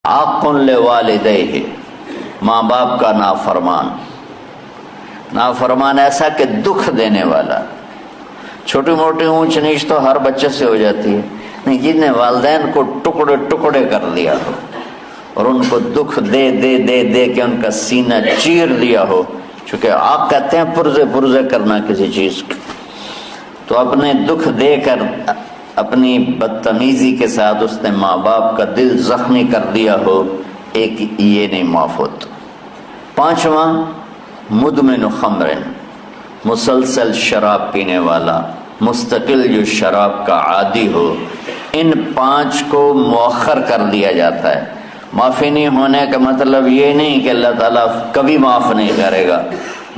عاق لوالدیہ، ماں باپ کا نافرمان، نافرمان ایسا کہ دکھ دینے والا۔ چھوٹی موٹی اونچ نیچ تو ہر بچے سے ہو جاتی ہے، نہیں جن نے والدین کو ٹکڑے ٹکڑے کر دیا ہو اور ان کو دکھ دے دے دے دے کے ان کا سینہ چیر دیا ہو، چونکہ آپ کہتے ہیں پرزے پرزے کرنا کسی چیز کو، تو اپنے دکھ دے کر اپنی بدتمیزی کے ساتھ اس نے ماں باپ کا دل زخمی کر دیا ہو، ایک یہ نہیں معاف ہوتا۔ پانچواں مدمن خمر، مسلسل شراب پینے والا، مستقل جو شراب کا عادی ہو، ان پانچ کو مؤخر کر دیا جاتا ہے۔ معافی نہیں ہونے کا مطلب یہ نہیں کہ اللہ تعالیٰ کبھی معاف نہیں کرے گا،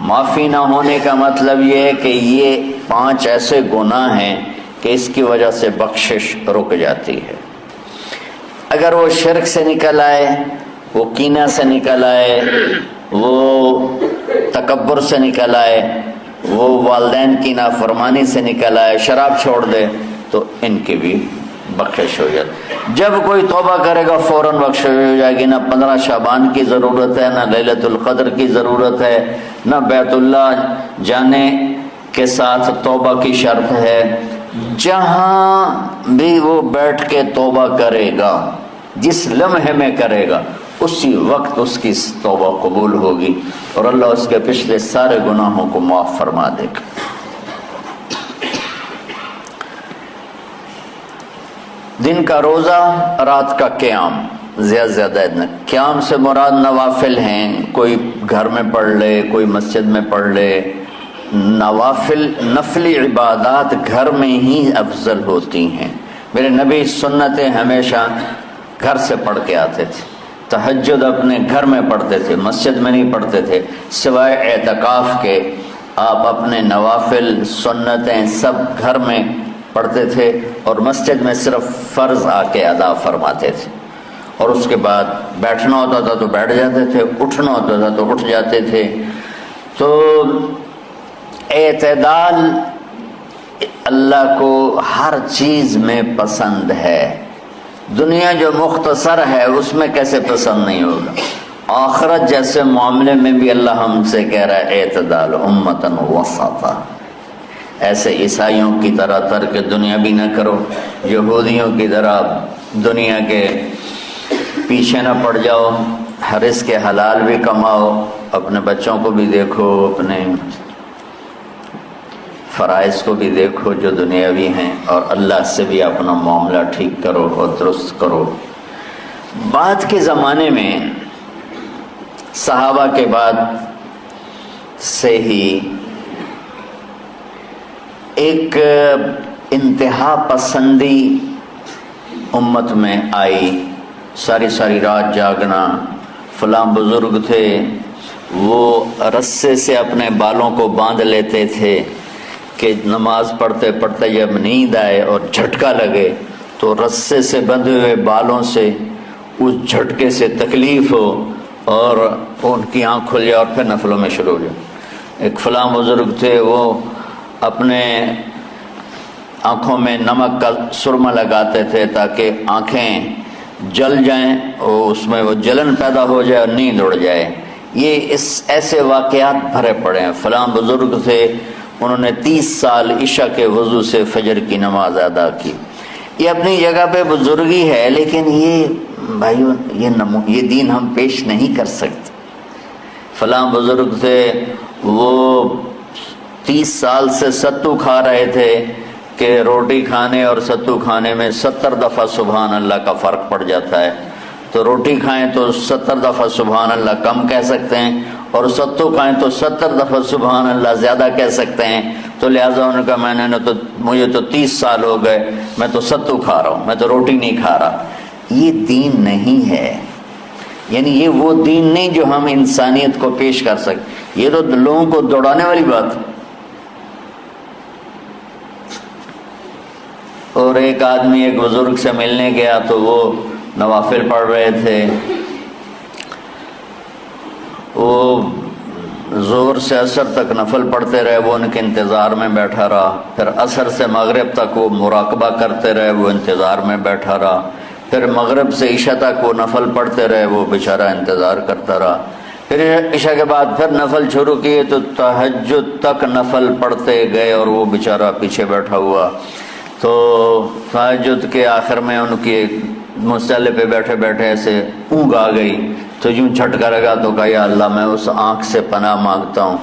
معافی نہ ہونے کا مطلب یہ ہے کہ یہ پانچ ایسے گناہ ہیں کہ اس کی وجہ سے بخشش رک جاتی ہے۔ اگر وہ شرک سے نکل آئے، وہ کینہ سے نکل آئے، وہ تکبر سے نکل آئے، وہ والدین کی نافرمانی سے نکل آئے، شراب چھوڑ دے، تو ان کی بھی بخشش ہو جاتی۔ جب کوئی توبہ کرے گا فوراً بخشش ہو جائے گی۔ نہ 15 شعبان کی ضرورت ہے، نہ لیلۃ القدر کی ضرورت ہے، نہ بیت اللہ جانے کے ساتھ توبہ کی شرط ہے۔ جہاں بھی وہ بیٹھ کے توبہ کرے گا، جس لمحے میں کرے گا، اسی وقت اس کی توبہ قبول ہوگی اور اللہ اس کے پچھلے سارے گناہوں کو معاف فرما دے گا۔ دن کا روزہ، رات کا قیام، زیادہ قیام سے مراد نوافل ہیں، کوئی گھر میں پڑھ لے، کوئی مسجد میں پڑھ لے۔ نوافل نفلی عبادات گھر میں ہی افضل ہوتی ہیں۔ میرے نبی سنتیں ہمیشہ گھر سے پڑھ کے آتے تھے، تہجد اپنے گھر میں پڑھتے تھے، مسجد میں نہیں پڑھتے تھے، سوائے اعتکاف کے آپ اپنے نوافل سنتیں سب گھر میں پڑھتے تھے اور مسجد میں صرف فرض آ کے ادا فرماتے تھے، اور اس کے بعد بیٹھنا ہوتا تھا تو بیٹھ جاتے تھے، اٹھنا ہوتا تھا تو اٹھ جاتے تھے۔ تو اعتدال اللہ کو ہر چیز میں پسند ہے۔ دنیا جو مختصر ہے اس میں کیسے پسند نہیں ہوگا؟ آخرت جیسے معاملے میں بھی اللہ ہم سے کہہ رہا ہے اعتدال امتن وسطا۔ ایسے عیسائیوں کی طرح ترک دنیا بھی نہ کرو، یہودیوں کی طرح دنیا کے پیچھے نہ پڑ جاؤ، رزق کے حلال بھی کماؤ، اپنے بچوں کو بھی دیکھو، اپنے فرائض کو بھی دیکھو جو دنیاوی ہیں، اور اللہ سے بھی اپنا معاملہ ٹھیک کرو اور درست کرو۔ بعد کے زمانے میں صحابہ کے بعد سے ہی ایک انتہا پسندی امت میں آئی، ساری رات جاگنا۔ فلاں بزرگ تھے، وہ رسے سے اپنے بالوں کو باندھ لیتے تھے کہ نماز پڑھتے پڑھتے جب نیند آئے اور جھٹکا لگے تو رسے سے بندھے ہوئے بالوں سے اس جھٹکے سے تکلیف ہو اور ان کی آنکھ کھل جائے اور پھر نفلوں میں شروع ہو جائے۔ ایک فلاں بزرگ تھے، وہ اپنے آنکھوں میں نمک کا سرما لگاتے تھے تاکہ آنکھیں جل جائیں اور اس میں وہ جلن پیدا ہو جائے اور نیند اڑ جائے۔ یہ ایسے واقعات بھرے پڑے ہیں۔ فلاں بزرگ تھے، انہوں نے 30 سال عشاء کے وضو سے فجر کی نماز ادا کی۔ یہ اپنی جگہ پہ بزرگی ہے، لیکن یہ بھائیو یہ دین ہم پیش نہیں کر سکتے۔ فلاں بزرگ تھے، وہ 30 سال سے ستو کھا رہے تھے کہ روٹی کھانے اور ستو کھانے میں 70 دفعہ سبحان اللہ کا فرق پڑ جاتا ہے، تو روٹی کھائیں تو 70 دفعہ سبحان اللہ کم کہہ سکتے ہیں، اور ستو کھائیں تو 70 دفعہ سبحان اللہ زیادہ کہہ سکتے ہیں۔ تو لہٰذا انہوں نے کہا مجھے تو 30 سال ہو گئے، میں تو ستو کھا رہا ہوں، میں تو روٹی نہیں کھا رہا۔ یہ دین نہیں ہے، یعنی یہ وہ دین نہیں جو ہم انسانیت کو پیش کر سکتے۔ یہ تو لوگوں کو دوڑانے والی بات ہے۔ اور ایک آدمی ایک بزرگ سے ملنے گیا تو وہ نوافل پڑھ رہے تھے، وہ ظہر سے عصر تک نفل پڑھتے رہے، وہ ان کے انتظار میں بیٹھا رہا۔ پھر عصر سے مغرب تک وہ مراقبہ کرتے رہے، وہ انتظار میں بیٹھا رہا۔ پھر مغرب سے عشاء تک وہ نفل پڑھتے رہے، وہ بیچارہ انتظار کرتا رہا، پھر عشاء کے بعد پھر نفل شروع کیے تو تہجد تک نفل پڑھتے گئے اور وہ بیچارہ پیچھے بیٹھا ہوا۔ تو تہجد کے آخر میں ان کے مصلی پہ بیٹھے بیٹھے ایسے اونگ آ گئی، تو یوں جھٹکا لگا تو کہا یا اللہ میں اس آنکھ سے پناہ مانگتا ہوں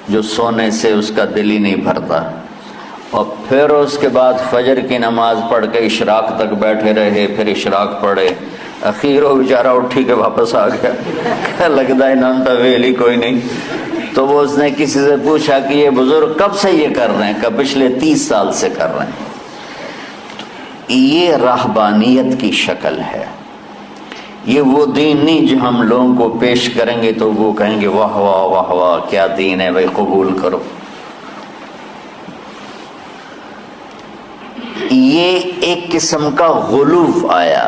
جو سونے سے اس کا دل ہی نہیں بھرتا۔ اور پھر اس کے بعد فجر کی نماز پڑھ کے اشراق تک بیٹھے رہے، پھر اشراق پڑھے، اخیر وہ بیچارہ اٹھی کے واپس آ گیا، لگتا ہے نام ویلی کوئی نہیں۔ تو وہ اس نے کسی سے پوچھا کہ یہ بزرگ کب سے یہ کر رہے ہیں؟ کہ پچھلے 30 سال سے کر رہے ہیں۔ یہ راہبانیت کی شکل ہے، یہ وہ دین نہیں جو ہم لوگوں کو پیش کریں گے تو وہ کہیں گے واہ واہ واہ واہ کیا دین ہے بھائی، قبول کرو۔ یہ ایک قسم کا غلو آیا۔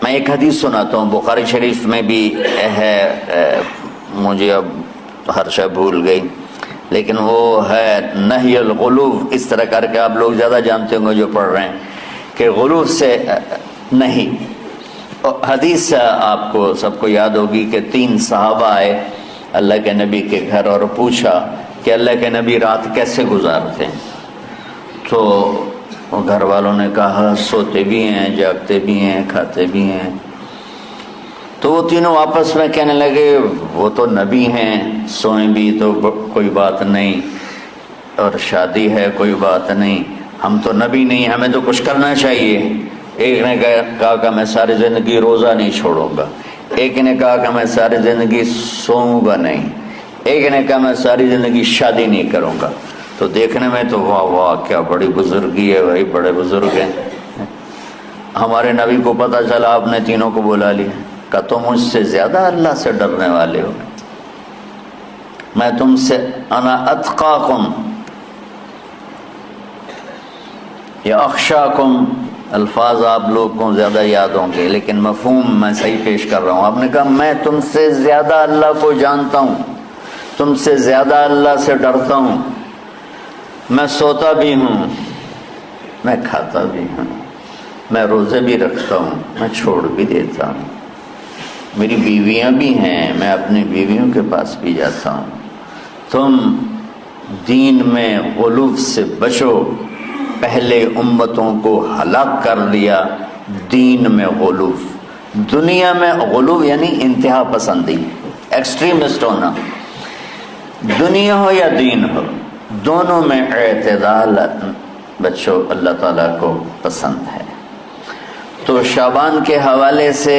میں ایک حدیث سناتا ہوں، بخاری شریف میں بھی ہے، مجھے اب ہر شے بھول گئی، لیکن وہ ہے نہی الغلو، اس طرح کر کے آپ لوگ زیادہ جانتے ہوں گے جو پڑھ رہے ہیں کہ غلو سے نہیں۔ حدیث آپ کو سب کو یاد ہوگی کہ 3 صحابہ آئے اللہ کے نبی کے گھر اور پوچھا کہ اللہ کے نبی رات کیسے گزارتے ہیں؟ تو گھر والوں نے کہا سوتے بھی ہیں، جاگتے بھی ہیں، کھاتے بھی ہیں۔ تو وہ تینوں آپس میں کہنے لگے وہ تو نبی ہیں، سوئیں بھی تو کوئی بات نہیں، اور شادی ہے کوئی بات نہیں، ہم تو نبی نہیں، ہمیں تو کچھ کرنا چاہیے۔ ایک نے کہا کہ میں ساری زندگی روزہ نہیں چھوڑوں گا، ایک نے کہا کہ میں ساری زندگی سوؤں گا نہیں، ایک نے کہا میں ساری زندگی شادی نہیں کروں گا۔ تو دیکھنے میں تو واہ واہ کیا بڑی بزرگی ہے بھائی، بڑے بزرگ ہیں۔ ہمارے نبی کو پتہ چلا، آپ نے تینوں کو بلا لیا، کہ تم مجھ سے زیادہ اللہ سے ڈرنے والے ہو، میں تم سے انا اتقاکم یا اخشاکم، الفاظ آپ لوگ کو زیادہ یاد ہوں گے لیکن مفہوم میں صحیح پیش کر رہا ہوں۔ آپ نے کہا میں تم سے زیادہ اللہ کو جانتا ہوں، تم سے زیادہ اللہ سے ڈرتا ہوں، میں سوتا بھی ہوں، میں کھاتا بھی ہوں، میں روزے بھی رکھتا ہوں، میں چھوڑ بھی دیتا ہوں، میری بیویاں بھی ہیں، میں اپنی بیویوں کے پاس بھی جاتا ہوں۔ تم دین میں غلو سے بچو، پہلے امتوں کو ہلاک کر دیا دین میں غلو۔ دنیا میں غلو یعنی انتہا پسندی، ایکسٹریمسٹ ہونا، دنیا ہو یا دین ہو دونوں میں اعتدال بچو، اللہ تعالیٰ کو پسند ہے۔ تو شعبان کے حوالے سے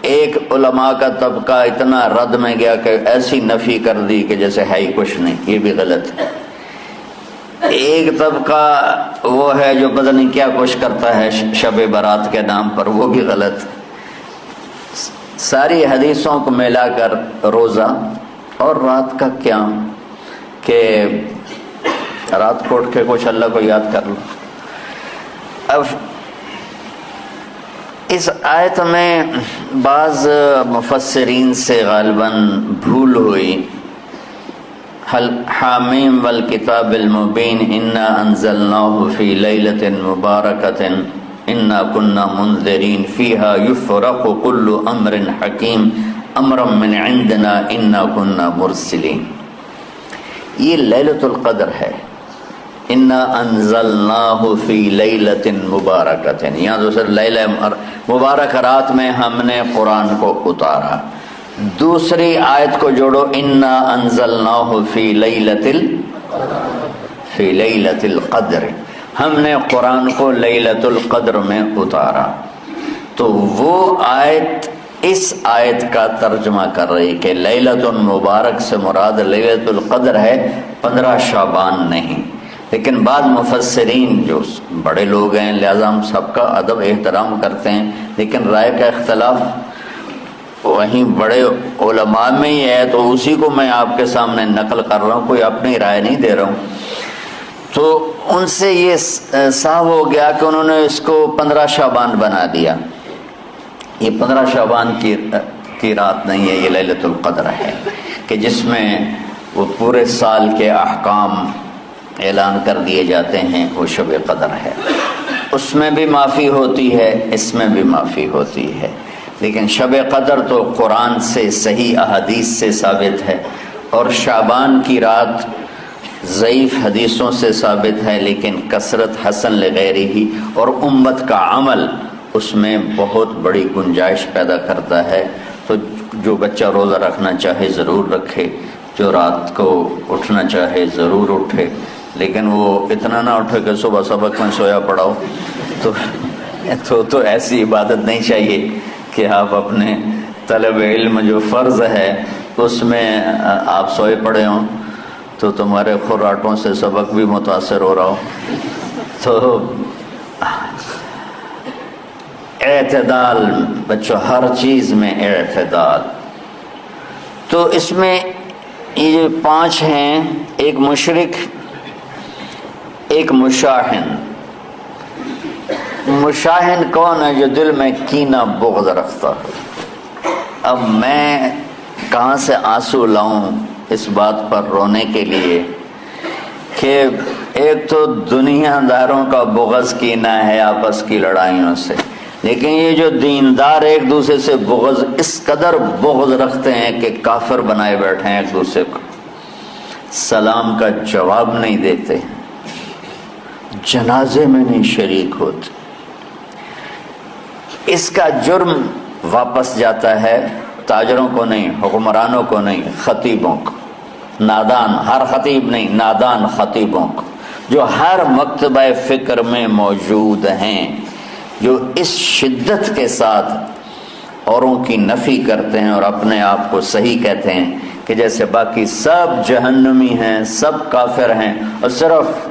ایک علماء کا طبقہ اتنا رد میں گیا کہ ایسی نفی کر دی کہ جیسے ہے ہی کچھ نہیں، یہ بھی غلط ہے۔ ایک طبقہ وہ ہے جو پتہ نہیں کیا کچھ کرتا ہے شب برات کے نام پر، وہ بھی غلط۔ ساری حدیثوں کو ملا کر روزہ اور رات کا قیام، کہ رات کو اٹھ کے کچھ اللہ کو یاد کر لو۔ اب اس آیت میں بعض مفسرین سے غالباً بھول ہوئی، حامیم والکتاب المبین انا انزلناہ فی لیلۃ مبارکۃ انا کنا منذرین فیہا یفرق کل امر حکیم امرا من عندنا انا کنا مرسلین۔ یہ لیلۃ القدر ہے، انا انزلناہ فی لیلۃ مبارکۃ، یہاں دوسرا لیلہ مبارک رات میں ہم نے قرآن کو اتارا۔ دوسری آیت کو جوڑو، انا انزلناہ فی لیلۃ القدر، ہم نے قرآن کو لیلۃ القدر میں اتارا۔ تو وہ آیت اس آیت کا ترجمہ کر رہی کہ لیلۃ مبارک سے مراد لیلۃ القدر ہے، 15 شعبان نہیں۔ لیکن بعض مفسرین جو بڑے لوگ ہیں، لہذا ہم سب کا ادب احترام کرتے ہیں، لیکن رائے کا اختلاف وہیں بڑے علماء میں ہی ہے، تو اسی کو میں آپ کے سامنے نقل کر رہا ہوں، کوئی اپنی رائے نہیں دے رہا ہوں۔ تو ان سے یہ صاف ہو گیا کہ انہوں نے اس کو 15 شعبان بنا دیا۔ یہ 15 شعبان کی رات نہیں ہے، یہ لیلۃ القدر ہے، کہ جس میں وہ پورے سال کے احکام اعلان کر دیے جاتے ہیں، وہ شب قدر ہے۔ اس میں بھی معافی ہوتی ہے، اس میں بھی معافی ہوتی ہے، لیکن شب قدر تو قرآن سے صحیح احادیث سے ثابت ہے، اور شعبان کی رات ضعیف حدیثوں سے ثابت ہے، لیکن کثرت حسن لغیرہ ہی اور امت کا عمل اس میں بہت بڑی گنجائش پیدا کرتا ہے۔ تو جو بچہ روزہ رکھنا چاہے ضرور رکھے، جو رات کو اٹھنا چاہے ضرور اٹھے، لیکن وہ اتنا نہ اٹھے کہ صبح سبق میں سویا پڑاؤ، تو ایسی عبادت نہیں چاہیے کہ آپ اپنے طلب علم جو فرض ہے اس میں آپ سوئے پڑے ہوں تو تمہارے خوراٹوں سے سبق بھی متاثر ہو رہا ہو۔ تو اعتدال بچوں، ہر چیز میں اعتدال۔ تو اس میں یہ 5 ہیں، ایک مشرک، ایک مشاہن۔ مشاہن کون ہے؟ جو دل میں کینہ بغض رکھتا ہے۔ اب میں کہاں سے آنسو لاؤں اس بات پر رونے کے لیے کہ ایک تو دنیا داروں کا بغض کینہ ہے آپس کی لڑائیوں سے، لیکن یہ جو دیندار ایک دوسرے سے بغض، اس قدر بغض رکھتے ہیں کہ کافر بنائے بیٹھے ہیں ایک دوسرے کو، سلام کا جواب نہیں دیتے، جنازے میں نہیں شریک ہوتے۔ اس کا جرم واپس جاتا ہے تاجروں کو نہیں، حکمرانوں کو نہیں، خطیبوں کو، نادان، ہر خطیب نہیں، نادان خطیبوں کو، جو ہر مکتبہ فکر میں موجود ہیں، جو اس شدت کے ساتھ اوروں کی نفی کرتے ہیں اور اپنے آپ کو صحیح کہتے ہیں کہ جیسے باقی سب جہنمی ہیں، سب کافر ہیں، اور صرف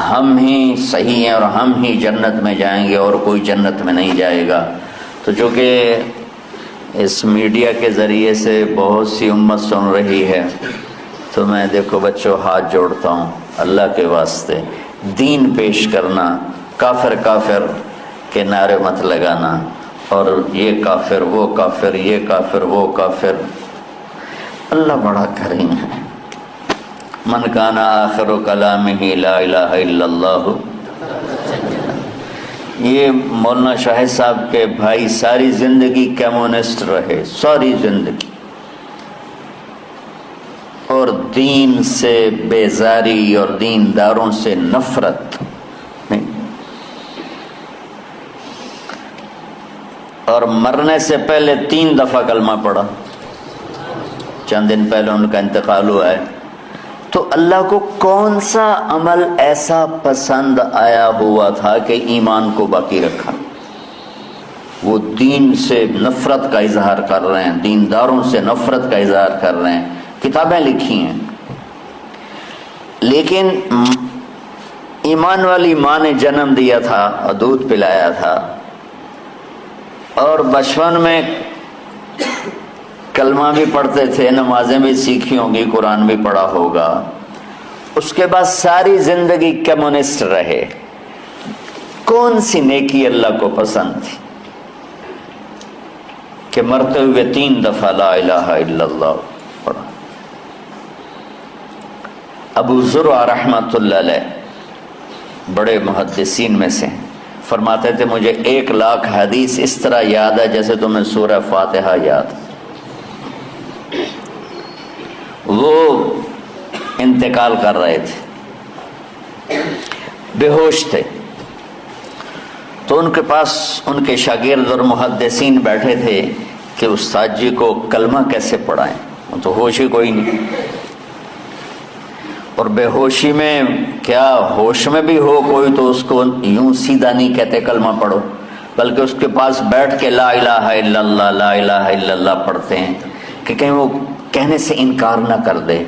ہم ہی صحیح ہیں اور ہم ہی جنت میں جائیں گے اور کوئی جنت میں نہیں جائے گا۔ تو جو کہ اس میڈیا کے ذریعے سے بہت سی امت سن رہی ہے، تو میں دیکھو بچوں ہاتھ جوڑتا ہوں اللہ کے واسطے، دین پیش کرنا، کافر کافر کے نعرے مت لگانا، اور یہ کافر وہ کافر، یہ کافر وہ کافر۔ اللہ بڑا کریم ہے۔ من کان آخر کلامہ لا الہ الا اللہ۔ یہ مولانا شاہد صاحب کے بھائی ساری زندگی کمیونسٹ رہے، ساری زندگی، اور دین سے بیزاری اور دینداروں سے نفرت نہیں، اور مرنے سے پہلے 3 دفعہ کلمہ پڑھا، چند دن پہلے ان کا انتقال ہوا ہے۔ تو اللہ کو کون سا عمل ایسا پسند آیا ہوا تھا کہ ایمان کو باقی رکھا؟ وہ دین سے نفرت کا اظہار کر رہے ہیں، دینداروں سے نفرت کا اظہار کر رہے ہیں، کتابیں لکھی ہیں، لیکن ایمان والی ماں نے جنم دیا تھا اور دودھ پلایا تھا، اور بچپن میں کلمہ بھی پڑھتے تھے، نمازیں بھی سیکھی ہوں گی، قرآن بھی پڑھا ہوگا۔ اس کے بعد ساری زندگی کمیونسٹ رہے۔ کون سی نیکی اللہ کو پسند تھی کہ مرتے ہوئے 3 دفعہ لا الہ الا اللہ پڑھا؟ ابو زرع رحمۃ اللہ علیہ بڑے محدثین میں سے فرماتے تھے مجھے 1,00,000 حدیث اس طرح یاد ہے جیسے تمہیں سورہ فاتحہ یاد۔ وہ انتقال کر رہے تھے، بے ہوش تھے، تو ان کے پاس ان کے شاگرد اور محدثین بیٹھے تھے کہ استاد جی کو کلمہ کیسے پڑھائیں، تو ہوش ہی کوئی نہیں، اور بے ہوشی میں کیا ہوش میں بھی ہو کوئی تو اس کو یوں سیدھا نہیں کہتے کلمہ پڑھو، بلکہ اس کے پاس بیٹھ کے لا الہ الا اللہ لا الہ الا اللہ پڑھتے ہیں کہ کہیں وہ کہنے سے انکار نہ کر دے۔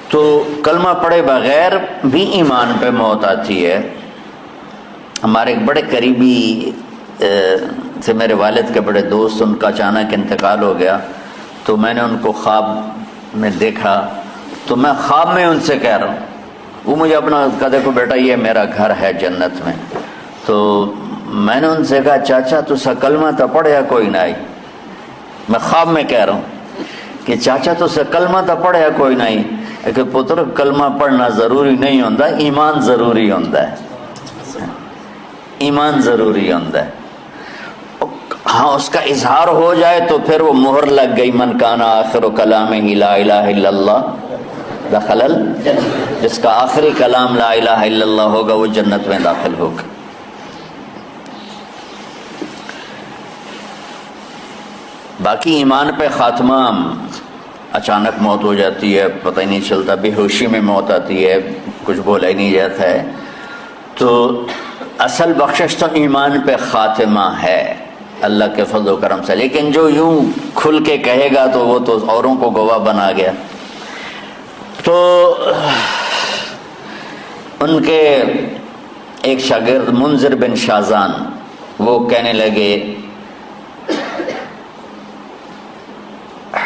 تو کلمہ پڑھے بغیر بھی ایمان پہ موت آتی ہے۔ ہمارے ایک بڑے قریبی تھے، میرے والد کے بڑے دوست، ان کا اچانک انتقال ہو گیا، تو میں نے ان کو خواب میں دیکھا، تو میں خواب میں ان سے کہہ رہا ہوں، وہ مجھے اپنا کہا دیکھو بیٹا یہ میرا گھر ہے جنت میں، تو میں نے ان سے کہا چاچا تسا کلمہ تو پڑھیا کوئی نہ آئی، میں خواب میں کہہ رہا ہوں کہ چاچا تسا کلمہ تو پڑھیا کوئی نہ آئی، کہ پتر کلمہ پڑھنا ضروری نہیں ہوتا، ایمان ضروری ہوتا ہے۔ ایمان ضروری ہوتا ہے. ہاں اس کا اظہار ہو جائے تو پھر وہ مہر لگ گئی. من کان آخر کلامہ لا الہ الا اللہ دخل الجنہ. جس کا آخری کلام لا الہ الا اللہ ہوگا وہ جنت میں داخل ہوگا. باقی ایمان پہ خاتمہ اچانک موت ہو جاتی ہے، پتہ ہی نہیں چلتا، بے ہوشی میں موت آتی ہے، کچھ بولا ہی نہیں جاتا ہے، تو اصل بخشش تو ایمان پہ خاتمہ ہے اللہ کے فضل و کرم سے. لیکن جو یوں کھل کے کہے گا تو وہ تو اوروں کو گواہ بنا گیا. تو ان کے ایک شاگرد منذر بن شازان وہ کہنے لگے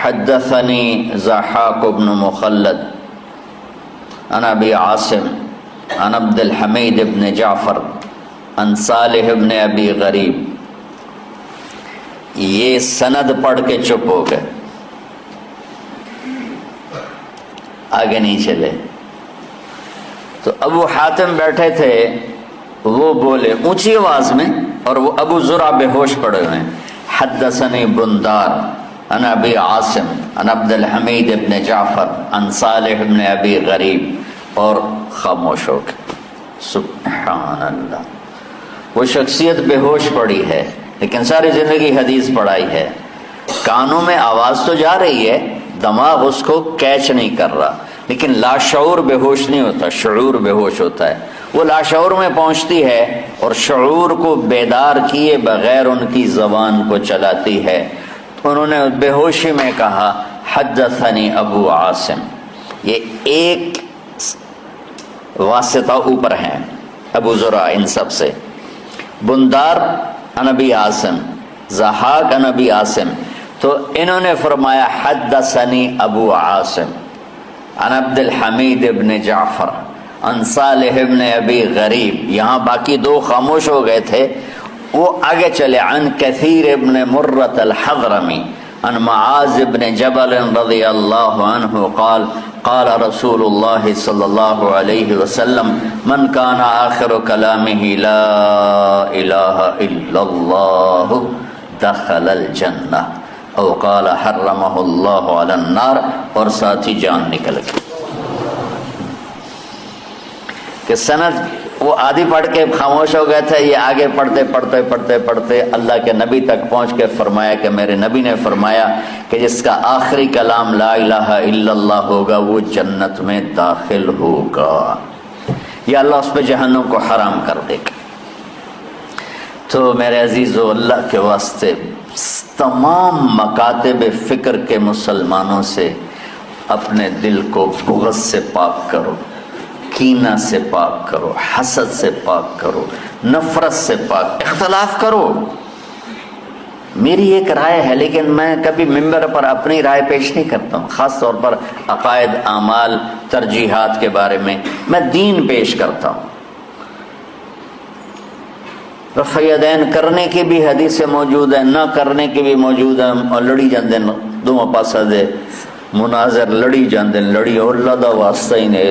حدثني ضحاك بن مخلد عن ابي عاصم عن عبد الحميد بن جعفر عن صالح بن ابي غریب. یہ سند پڑھ کے چپ ہو گئے، آگے نہیں چلے. تو ابو حاتم بیٹھے تھے، وہ بولے اونچی آواز میں، اور وہ ابو زرع بے ہوش پڑے ہوئے ہیں. حدثني بندار عن ابی عاصم عن عبد الحمید ابن جعفر عن صالح ابن ابی غریب، اور خاموش ہو گئے. سبحان اللہ. وہ شخصیت بے ہوش پڑی ہے لیکن ساری زندگی حدیث پڑھائی ہے. کانوں میں آواز تو جا رہی ہے، دماغ اس کو کیچ نہیں کر رہا، لیکن لاشعور بے ہوش نہیں ہوتا، شعور بے ہوش ہوتا ہے. وہ لاشعور میں پہنچتی ہے اور شعور کو بیدار کیے بغیر ان کی زبان کو چلاتی ہے. انہوں نے بے ہوشی میں کہا حدثنی ابو عاصم. یہ ایک واسطہ اوپر ہیں ابو زرع ان سب سے. بندار عن ابی عاصم، ضحاک عن ابی عاصم. تو انہوں نے فرمایا حدثنی ابو عاصم عن عبد الحمید ابن جعفر عن صالح ابن ابی غریب. یہاں باقی دو خاموش ہو گئے تھے، وہ آگے چلے. عن کثیر ابن مرۃ الحضرمی عن معاذ ابن جبل رضی اللہ عنہ قال قال رسول اللہ صلی اللہ علیہ وسلم من کان آخر کلامہ لا الہ الا اللہ دخل الجنہ او قال حرمہ اللہ علی النار. اور ساتھ ہی جان نکل گئی. کہ سند وہ آدھی پڑھ کے خاموش ہو گئے تھے، یہ آگے پڑھتے پڑھتے پڑھتے پڑھتے اللہ کے نبی تک پہنچ کے فرمایا کہ میرے نبی نے فرمایا کہ جس کا آخری کلام لا الہ الا اللہ ہوگا وہ جنت میں داخل ہوگا، یا اللہ اس پہ جہنم کو حرام کر دے گا. تو میرے عزیزو، اللہ کے واسطے تمام مکاتب فکر کے مسلمانوں سے اپنے دل کو بغض سے پاک کرو، کینہ سے پاک کرو، حسد سے پاک کرو، نفرت سے پاک. اختلاف کرو، میری ایک رائے ہے لیکن میں کبھی ممبر پر اپنی رائے پیش نہیں کرتا ہوں، خاص طور پر عقائد، اعمال، ترجیحات کے بارے میں میں دین پیش کرتا ہوں. رفع یدین کرنے کی بھی حدیثیں موجود ہیں، نہ کرنے کی بھی موجود ہیں، اور لڑی جاندے دونوں پاسا دے مناظر لڑی جاندے لڑی، اور اللہ دا واسطہ ہی نے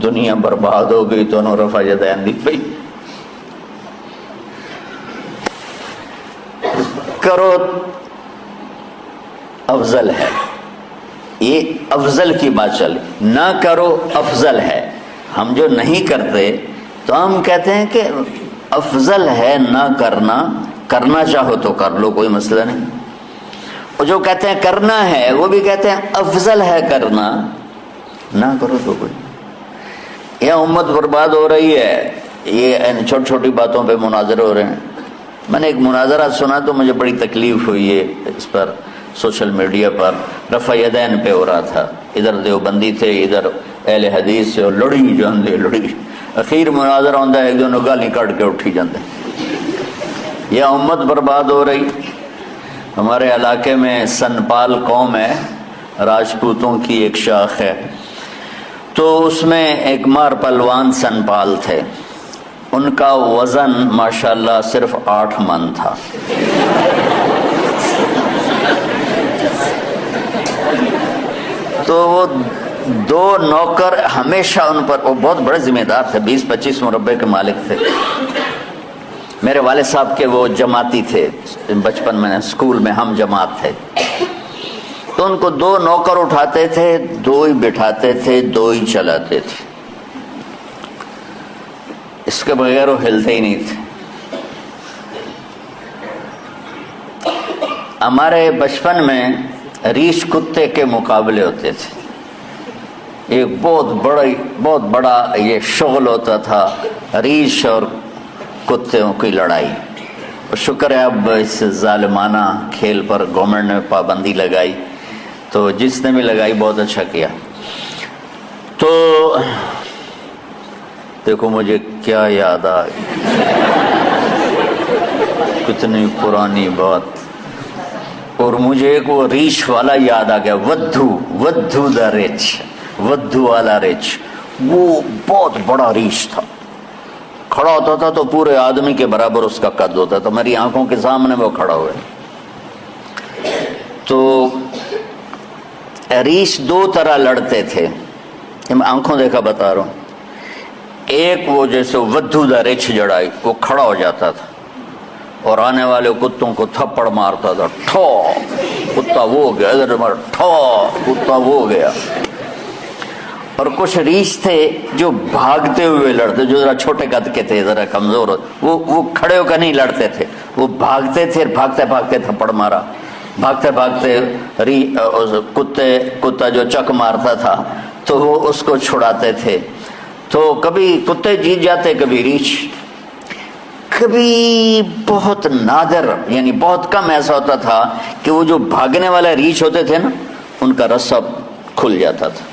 دنیا برباد ہو گئی تو انہوں رفع یدین دی پئی. کرو افضل ہے، یہ افضل کی بات چل، نہ کرو افضل ہے. ہم جو نہیں کرتے تو ہم کہتے ہیں کہ افضل ہے نہ کرنا، کرنا چاہو تو کر لو، کوئی مسئلہ نہیں. اور جو کہتے ہیں کرنا ہے وہ بھی کہتے ہیں افضل ہے کرنا، نہ کرو تو کوئی. یہ امت برباد ہو رہی ہے، یہ چھوٹی چھوٹی باتوں پہ مناظرے ہو رہے ہیں. میں نے ایک مناظرہ سنا تو مجھے بڑی تکلیف ہوئی ہے، اس پر سوشل میڈیا پر رفع یدین پہ ہو رہا تھا. ادھر دیوبندی تھے، ادھر اہل حدیث سے، اور لڑی جاندے لڑی. اخیر مناظرہ ہوتا ہے، ایک دونوں گالی کاٹ کے اٹھی جاندے. یہ امت برباد ہو رہی. ہمارے علاقے میں سنپال قوم ہے، راجپوتوں کی ایک شاخ ہے، تو اس میں ایک مار پلوان سنپال تھے. ان کا وزن ماشاءاللہ صرف 8 من تھا. تو وہ 2 نوکر ہمیشہ ان پر، وہ بہت بڑے ذمہ دار تھے، 20-25 مربع کے مالک تھے. میرے والد صاحب کے وہ جماعتی تھے، بچپن میں اسکول میں ہم جماعت تھے، تو ان کو 2 نوکر اٹھاتے تھے، 2 ہی بٹھاتے تھے، 2 ہی چلاتے تھے، اس کے بغیر وہ ہلتے ہی نہیں تھے۔ ہمارے بچپن میں ریچھ کتے کے مقابلے ہوتے تھے، ایک بہت بڑا یہ شغل ہوتا تھا، ریچھ اور کتوں کی لڑائی۔ شکر ہے اب اس ظالمانہ کھیل پر گورنمنٹ نے پابندی لگائی، تو جس نے بھی لگائی بہت اچھا کیا۔ تو دیکھو مجھے کیا یاد آ گئی، کتنی پرانی بات، اور مجھے ایک وہ ریچھ والا یاد آ گیا، ودھو دا ریچھ، ودھو والا ریچھ، وہ بہت بڑا ریچھ تھا، کھڑا ہوتا تھا تو پورے آدمی کے برابر اس کا قد ہوتا تھا، میری آنکھوں کے سامنے وہ کھڑا ہوئے۔ تو ریچھ 2 طرح لڑتے تھے، میں آنکھوں دیکھا بتا رہا ہوں۔ ایک وہ جیسے ودھو دا ریچھ جڑائی، وہ کھڑا ہو جاتا تھا اور آنے والے کتوں کو تھپڑ مارتا تھا، ٹھو کتا وہ گیا، ادھر مار ٹھو کتا وہ گیا۔ اور کچھ ریچھ تھے جو بھاگتے ہوئے لڑتے، جو ذرا چھوٹے قد کے تھے، ذرا کمزور ہوتے، وہ کھڑے ہو کر نہیں لڑتے تھے، وہ بھاگتے تھے، بھاگتے بھاگتے تھپڑ مارا، بھاگتے بھاگتے کتا جو چک مارتا تھا تو وہ اس کو چھڑاتے تھے۔ تو کبھی کتے جیت جاتے، کبھی ریچھ، کبھی بہت نادر یعنی بہت کم ایسا ہوتا تھا کہ وہ جو بھاگنے والے ریچھ ہوتے تھے نا، ان کا رسہ کھل جاتا تھا،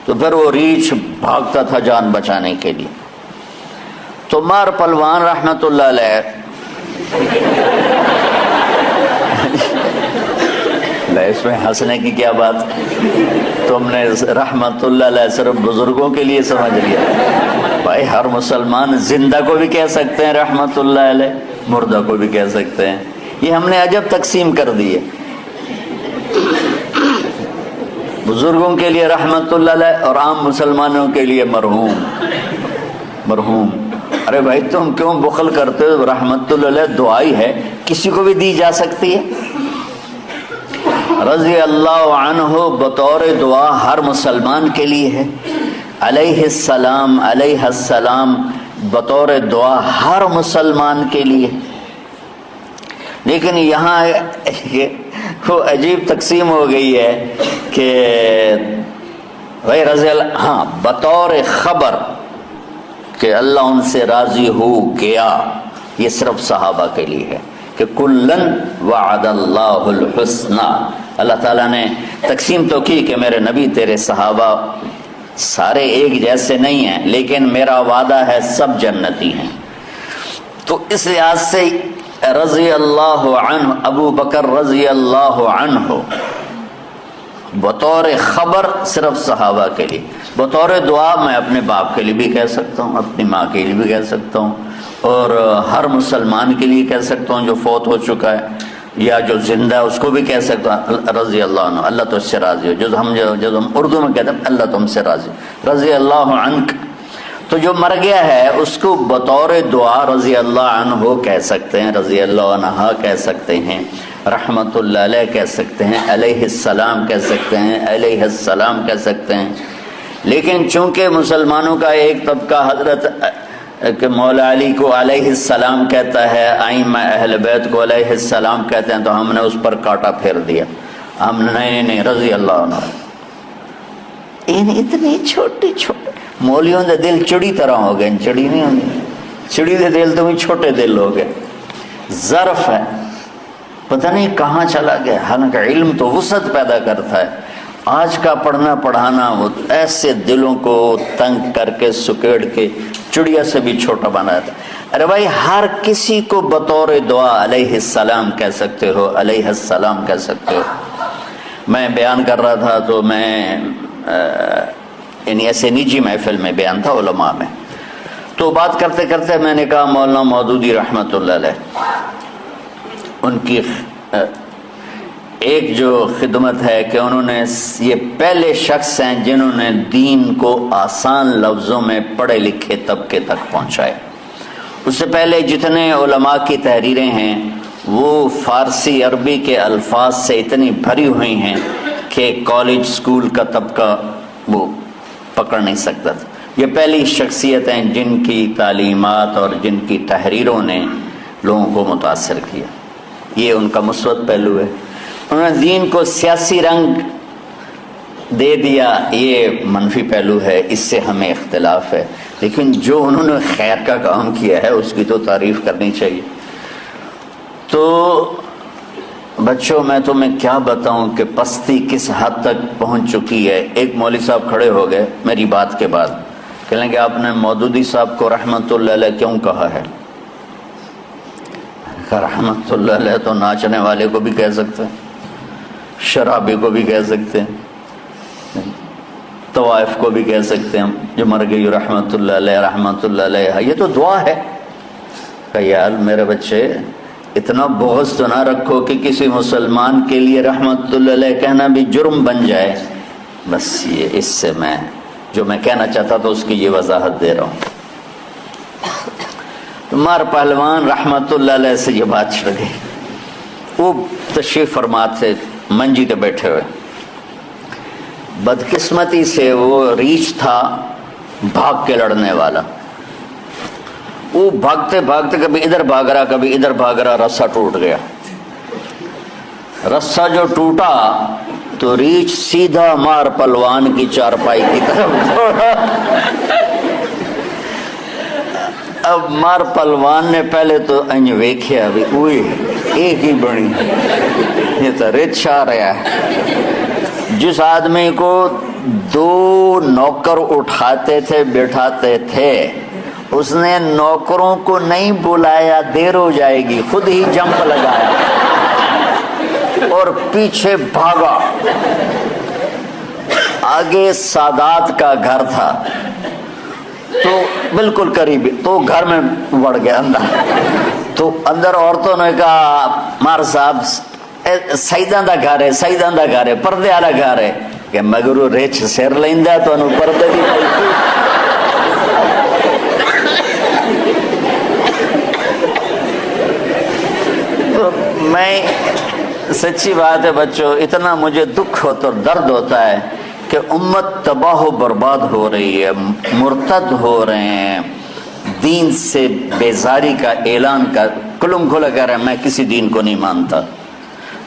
تو پھر وہ ریچھ بھاگتا تھا جان بچانے کے لیے۔ تو مار پلوان رحمت اللہ علیہ، اس میں ہنسنے کی کیا بات، تم نے رحمت اللہ علیہ صرف بزرگوں کے لیے سمجھ لیا؟ بھائی ہر مسلمان زندہ کو بھی کہہ سکتے ہیں رحمت اللہ علیہ، مردہ کو بھی کہہ سکتے ہیں، یہ ہم نے عجب تقسیم کر دی ہے، بزرگوں کے لیے رحمت اللہ علیہ اور عام مسلمانوں کے لیے مرحوم۔ ارے بھائی تم کیوں بخل کرتے ہو؟ رحمت اللہ علیہ دعائی ہے، کسی کو بھی دی جا سکتی ہے۔ رضی اللہ عنہ بطور دعا ہر مسلمان کے لیے ہے، علیہ السلام بطور دعا ہر مسلمان کے لیے۔ لیکن یہاں وہ عجیب تقسیم ہو گئی ہے کہ بھائی رضی اللہ، ہاں بطور خبر کہ اللہ ان سے راضی ہو گیا، یہ صرف صحابہ کے لیے ہے کہ کلن وعد اللہ الحسنى، اللہ تعالیٰ نے تقسیم تو کی کہ میرے نبی تیرے صحابہ سارے ایک جیسے نہیں ہیں، لیکن میرا وعدہ ہے سب جنتی ہیں۔ تو اس لحاظ سے رضی اللہ عنہ، ابو بکر رضی اللہ عنہ بطور خبر صرف صحابہ کے لیے، بطور دعا میں اپنے باپ کے لیے بھی کہہ سکتا ہوں، اپنی ماں کے لیے بھی کہہ سکتا ہوں، اور ہر مسلمان کے لیے کہہ سکتا ہوں جو فوت ہو چکا ہے یا جو زندہ ہے اس کو بھی کہہ سکتا ہوں رضی اللہ عنہ، اللہ تو اس سے راضی ہو، جو ہم اردو میں کہتے ہیں اللہ تم سے راضی ہو، رضی اللہ عنک۔ تو جو مر گیا ہے اس کو بطور دعا رضی اللہ عنہ کہہ سکتے ہیں، رضی اللہ عنہ کہہ سکتے ہیں، رحمت اللہ علیہ کہہ سکتے ہیں، علیہ السلام کہہ سکتے ہیں، علیہ السلام کہہ سکتے ہیں۔ لیکن چونکہ مسلمانوں کا ایک طبقہ حضرت کہ مولا علی کو علیہ السلام کہتا ہے، ائمہ اہل بیت کو علیہ السلام کہتے ہیں، تو ہم نے اس پر کاٹا پھیر دیا، ہم نہیں رضی اللہ عنہ۔ اتنی چھوٹی مولیوں دے دل چڑی طرح ہو گئے، چڑی نہیں ہوگی، چڑی دے دل تو چھوٹے دل ہو گئے، ظرف ہے پتہ نہیں کہاں چلا گیا، حالانکہ علم تو وسعت پیدا کرتا ہے۔ آج کا پڑھنا پڑھانا وہ ایسے دلوں کو تنگ کر کے سکیڑ کے چڑیا سے بھی چھوٹا بناتا ہے۔ ارے بھائی ہر کسی کو بطور دعا علیہ السلام کہہ سکتے ہو، علیہ السلام کہہ سکتے ہو۔ میں بیان کر رہا تھا تو میں یعنی ایسے نجی محفل میں بیان تھا علماء میں، تو بات کرتے کرتے میں نے کہا مولانا مودودی رحمت اللہ علیہ، ان کی ایک جو خدمت ہے کہ انہوں نے یہ پہلے شخص ہیں جنہوں نے دین کو آسان لفظوں میں پڑھے لکھے طبقے تک پہنچائے، اس سے پہلے جتنے علماء کی تحریریں ہیں وہ فارسی عربی کے الفاظ سے اتنی بھری ہوئی ہیں کہ کالج سکول کا طبقہ وہ پکڑ نہیں سکتا تھا۔ یہ پہلی شخصیتیں جن کی تعلیمات اور جن کی تحریروں نے لوگوں کو متاثر کیا، یہ ان کا مثبت پہلو ہے۔ انہوں نے دین کو سیاسی رنگ دے دیا، یہ منفی پہلو ہے، اس سے ہمیں اختلاف ہے، لیکن جو انہوں نے خیر کا کام کیا ہے اس کی تو تعریف کرنی چاہیے۔ تو بچوں میں تمہیں کیا بتاؤں کہ پستی کس حد تک پہنچ چکی ہے۔ ایک مولوی صاحب کھڑے ہو گئے میری بات کے بعد، کہنے کہ آپ نے مودودی صاحب کو رحمت اللہ علیہ کیوں کہا ہے؟ رحمت اللہ علیہ تو ناچنے والے کو بھی کہہ سکتے ہیں، شرابی کو بھی کہہ سکتے ہیں، طوائف کو بھی کہہ سکتے ہیں، جو مر گئی رحمت اللہ علیہ رحمت اللہ علیہ، یہ تو دعا ہے۔ کہ یار میرے بچے اتنا بغض تو نہ رکھو کہ کسی مسلمان کے لیے رحمت اللہ علیہ کہنا بھی جرم بن جائے۔ بس یہ اس سے میں جو میں کہنا چاہتا تھا اس کی یہ وضاحت دے رہا ہوں۔ مار پہلوان رحمت اللہ علیہ سے یہ بات چھڑ گئی، وہ تشریف فرما تھے منجی پہ بیٹھے ہوئے، بدقسمتی سے وہ ریچھ تھا بھاگ کے لڑنے والا، وہ بھاگتے بھاگتے کبھی ادھر بھاگ رہا کبھی ادھر بھاگ رہا، رسہ ٹوٹ گیا۔ رسہ جو ٹوٹا تو ریچھ سیدھا مار پہلوان کی چارپائی کی طرف دوڑا۔ اب مار پہلوان نے پہلے تو انج ویکھیا بھی اوئے ایک ہی بڑی یہ تو رچھ آ رہا ہے۔ جس آدمی کو 2 نوکر اٹھاتے تھے بٹھاتے تھے، اس نے نوکروں کو نہیں بلایا دیر ہو جائے گی، خود ہی جمپ لگایا اور پیچھے بھاگا۔ آگے سادات کا گھر تھا تو بالکل قریب، تو گھر میں بڑھ گیا اندر، تو اندر عورتوں نے کہا مار صاحب سیداں دا گھر ہے، سیداں دا گھر ہے، پردے والا گھر ہے، کہ مگر وہ ریچھ سر لیندا تو انہوں پردے دی تو میں سچی بات ہے بچوں، اتنا مجھے دکھ ہوتا اور درد ہوتا ہے کہ امت تباہ و برباد ہو رہی ہے، مرتد ہو رہے ہیں، دین سے بیزاری کا اعلان کر کلم کھلا کہہ رہے ہیں میں کسی دین کو نہیں مانتا،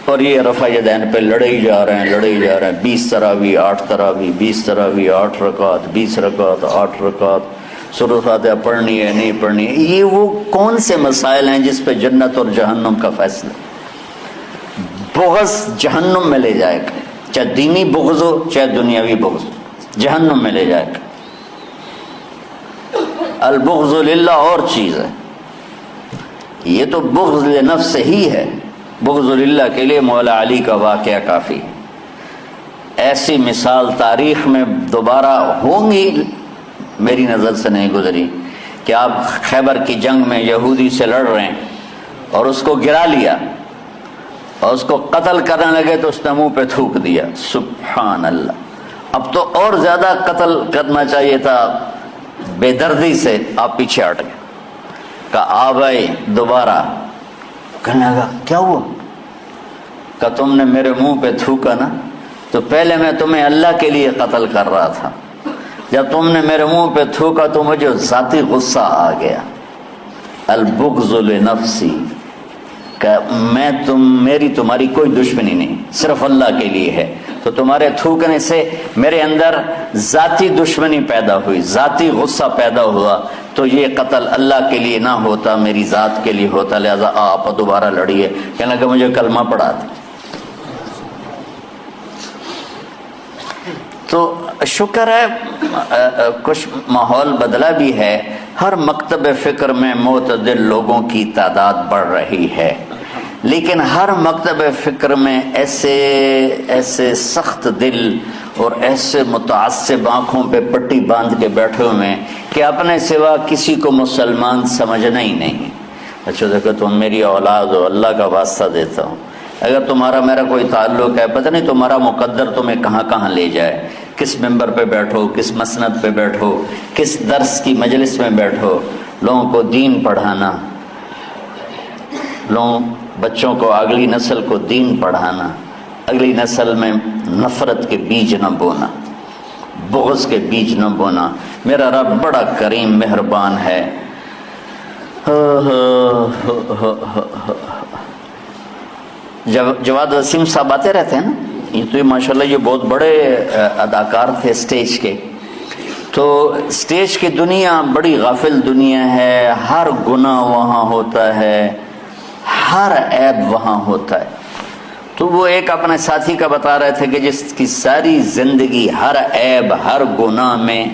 اور یہ رفع یدین پہ لڑے ہی جا رہے ہیں 20 تراویح 8 تراویح 20 تراویح 8 رکعت 20 رکعت 8 رکعت، سورۃ فاتحہ پڑھنی ہے نہیں پڑھنی ہے۔ یہ وہ کون سے مسائل ہیں جس پہ جنت اور جہنم کا فیصلہ؟ بغض جہنم میں لے جائے گا، چاہے دینی بغض ہو چاہے دنیاوی بغض، جہنم میں لے جائے گا۔ البغض للہ اور چیز ہے، یہ تو بغض لنفس ہی ہے، بغض للہ کے لیے مولا علی کا واقعہ کافی۔ ایسی مثال تاریخ میں دوبارہ ہوں گی، میری نظر سے نہیں گزری، کہ آپ خیبر کی جنگ میں یہودی سے لڑ رہے ہیں اور اس کو گرا لیا اور اس کو قتل کرنے لگے تو اس نے منہ پہ تھوک دیا، سبحان اللہ۔ اب تو اور زیادہ قتل کرنا چاہیے تھا، بے دردی سے آپ پیچھے ہٹ گئے، کہا آ بھائی دوبارہ، کہنے لگا کیا ہوا؟ کہا تم نے میرے منہ پہ تھوکا نا، تو پہلے میں تمہیں اللہ کے لیے قتل کر رہا تھا، جب تم نے میرے منہ پہ تھوکا تو مجھے ذاتی غصہ آ گیا۔ البغض لنفسی، کہ میں میری تمہاری کوئی دشمنی نہیں، صرف اللہ کے لیے ہے، تو تمہارے تھوکنے سے میرے اندر ذاتی دشمنی پیدا ہوئی، ذاتی غصہ پیدا ہوا، تو یہ قتل اللہ کے لیے نہ ہوتا میری ذات کے لیے ہوتا، لہذا آپ دوبارہ لڑیے۔ کہنے لگا مجھے کلمہ پڑھا دیں۔ تو شکر ہے کچھ ماحول بدلا بھی ہے، ہر مکتب فکر میں معتدل لوگوں کی تعداد بڑھ رہی ہے، لیکن ہر مکتب فکر میں ایسے سخت دل اور ایسے متعصب آنکھوں پہ پٹی باندھ کے بیٹھے ہوئے ہیں کہ اپنے سوا کسی کو مسلمان سمجھنا ہی نہیں۔ اچھا دیکھو تم میری اولاد ہو، اللہ کا واسطہ دیتا ہوں، اگر تمہارا میرا کوئی تعلق ہے، پتہ نہیں تمہارا مقدر تمہیں کہاں کہاں لے جائے، کس ممبر پہ بیٹھو، کس مسند پہ بیٹھو، کس درس کی مجلس میں بیٹھو، لوگوں کو دین پڑھانا، بچوں کو، اگلی نسل کو دین پڑھانا، اگلی نسل میں نفرت کے بیج نہ بونا، بغض کے بیج نہ بونا۔ میرا رب بڑا کریم مہربان ہے۔ جواد وسیم صاحب آتے رہتے ہیں نا، یہ تو ماشاءاللہ یہ بہت بڑے اداکار تھے اسٹیج کے۔ تو اسٹیج کی دنیا بڑی غافل دنیا ہے، ہر گناہ وہاں ہوتا ہے، ہر عیب وہاں ہوتا ہے۔ تو وہ ایک اپنے ساتھی کا بتا رہے تھے کہ جس کی ساری زندگی ہر عیب، ہر گناہ میں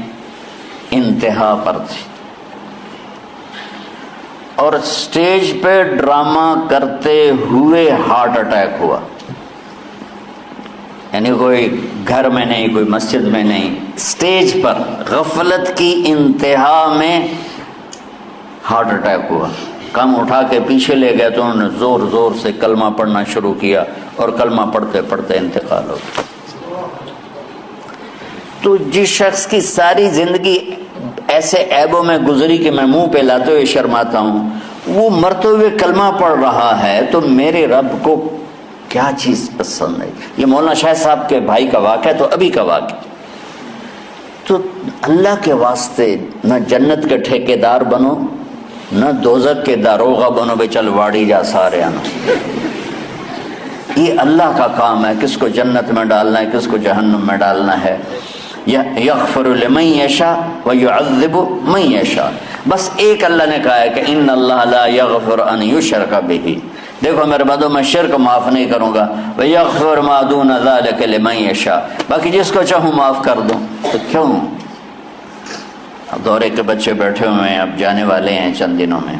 انتہا پر تھی، اور اسٹیج پہ ڈرامہ کرتے ہوئے ہارٹ اٹیک ہوا، یعنی کوئی گھر میں نہیں، کوئی مسجد میں نہیں، اسٹیج پر غفلت کی انتہا میں ہارٹ اٹیک ہوا۔ کم اٹھا کے پیچھے لے گئے تو انہوں نے زور زور سے کلمہ پڑھنا شروع کیا، اور کلمہ پڑھتے پڑھتے انتقال ہو گیا۔ تو جس شخص کی ساری زندگی ایسے عیبوں میں گزری کہ میں منہ پہ لاتے ہوئے شرماتا ہوں، وہ مرتے ہوئے کلمہ پڑھ رہا ہے، تو میرے رب کو کیا چیز پسند ہے؟ یہ مولانا شاہ صاحب کے بھائی کا واقعہ ہے، تو ابھی کا واقعہ۔ تو اللہ کے واسطے نہ جنت کے ٹھیکیدار بنو، نہ دوزخ کے داروغہ بنو، بے چل واڑی جا سارے آنا۔ یہ اللہ کا کام ہے، کس کو جنت میں ڈالنا ہے، کس کو جہنم میں ڈالنا ہے۔ یغفر لمن یشاء ویعذب من یشاء۔ بس ایک اللہ نے کہا ہے کہ ان اللہ لا یغفر ان یشرک بہ، دیکھو میرے بندو میں شرک معاف نہیں کروں گا، ویغفر ما دون ذلک لمن یشاء، باقی جس کو چاہوں معاف کر دوں۔ تو کیوں؟ اب دورے کے بچے بیٹھے ہوئے ہیں، اب جانے والے ہیں چند دنوں میں،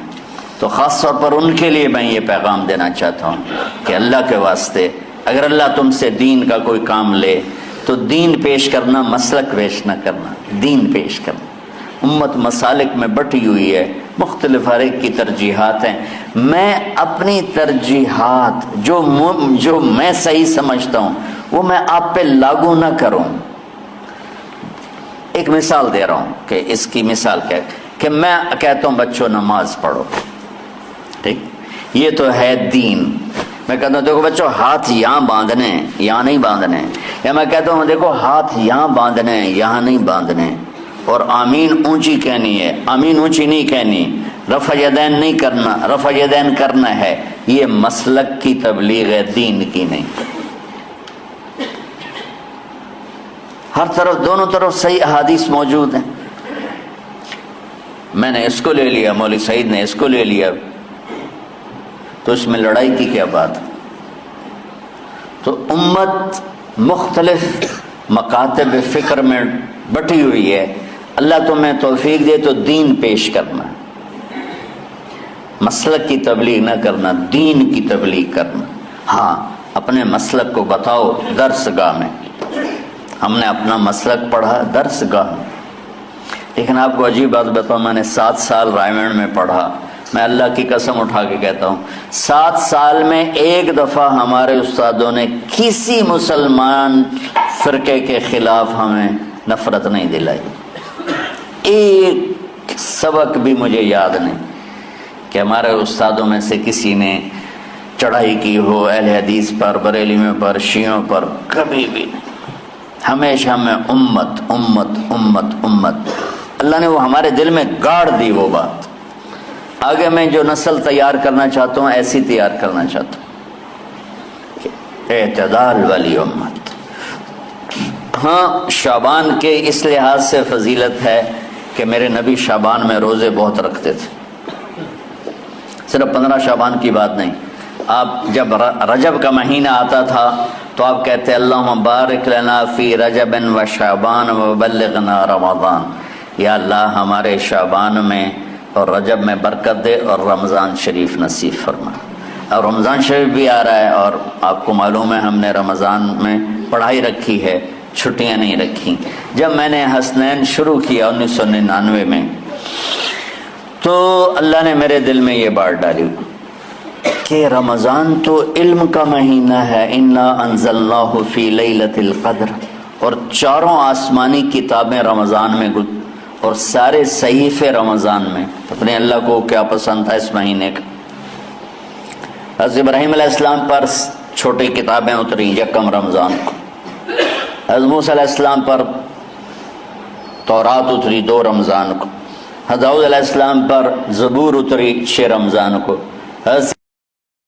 تو خاص طور پر ان کے لیے میں یہ پیغام دینا چاہتا ہوں کہ اللہ کے واسطے اگر اللہ تم سے دین کا کوئی کام لے تو دین پیش کرنا، مسلک پیش نہ کرنا، دین پیش کرنا۔ امت مسالک میں بٹی ہوئی ہے، مختلف ہر ایک کی ترجیحات ہیں۔ میں اپنی ترجیحات جو میں صحیح سمجھتا ہوں وہ میں آپ پہ لاگو نہ کروں۔ ایک مثال دے رہا ہوں کہ اس کی مثال کیا ہے، کہ میں کہتا ہوں بچوں نماز پڑھو، ٹھیک، یہ تو ہے دین۔ میں کہتا ہوں دیکھو بچوں ہاتھ یہاں باندھنے ہیں، یہاں نہیں باندھنے ہیں، یا میں کہتا ہوں دیکھو ہاتھ یہاں باندھنے ہیں، یہاں نہیں باندھنے، اور آمین اونچی کہنی ہے، آمین اونچی نہیں کہنی، رفع یدین نہیں کرنا، رفع یدین کرنا ہے۔ یہ مسلک کی تبلیغ ہے، دین کی نہیں۔ ہر طرف، دونوں طرف صحیح احادیث موجود ہیں۔ میں نے اس کو لے لیا، مولوی سعید نے اس کو لے لیا، تو اس میں لڑائی کی کیا بات؟ تو امت مختلف مکاتب فکر میں بٹی ہوئی ہے، اللہ تمہیں توفیق دے تو دین پیش کرنا، مسلک کی تبلیغ نہ کرنا، دین کی تبلیغ کرنا۔ ہاں اپنے مسلک کو بتاؤ درس گاہ میں، ہم نے اپنا مسلک پڑھا درس گاہ میں، لیکن آپ کو عجیب بات بتاؤں، میں نے 7 سال رائمنڈ میں پڑھا، میں اللہ کی قسم اٹھا کے کہتا ہوں 7 سال میں ایک دفعہ ہمارے استادوں نے کسی مسلمان فرقے کے خلاف ہمیں نفرت نہیں دلائی، ایک سبق بھی مجھے یاد نہیں کہ ہمارے استادوں میں سے کسی نے چڑھائی کی ہو اہل حدیث پر، بریلویوں پر، شیعوں پر، کبھی بھی نہیں۔ ہمیشہ میں امت امت امت امت، اللہ نے وہ ہمارے دل میں گاڑ دی وہ بات۔ آگے میں جو نسل تیار کرنا چاہتا ہوں ایسی تیار کرنا چاہتا ہوں، اعتدال والی امت۔ ہاں شعبان کے اس لحاظ سے فضیلت ہے کہ میرے نبی شعبان میں روزے بہت رکھتے تھے، صرف 15 شعبان کی بات نہیں۔ آپ جب رجب کا مہینہ آتا تھا تو آپ کہتے اللہم بارک لنا فی رجب و شعبان وبلغنا رمضان، یا اللہ ہمارے شعبان میں اور رجب میں برکت دے اور رمضان شریف نصیب فرما۔ اور رمضان شریف بھی آ رہا ہے، اور آپ کو معلوم ہے ہم نے رمضان میں پڑھائی رکھی ہے، چھٹیاں نہیں رکھی۔ جب میں نے حسنین شروع کیا 1999 میں، تو اللہ نے میرے دل میں یہ بات ڈالی کہ رمضان تو علم کا مہینہ ہے، انا انزلناہ فی لیلۃ القدر، اور چاروں آسمانی کتابیں رمضان میں اور سارے صحیفے رمضان میں. پتہ نہیں اللہ کو کیا پسند تھا اس مہینے کا. حضرت ابراہیم علیہ السلام پر چھوٹی کتابیں اتری یکم رمضان کو. حضرت موسیٰ علیہ السلام پر تورات اتری 2 رمضان کو. حضرت داؤد علیہ السلام پر زبور اتری 6 رمضان کو. حضرت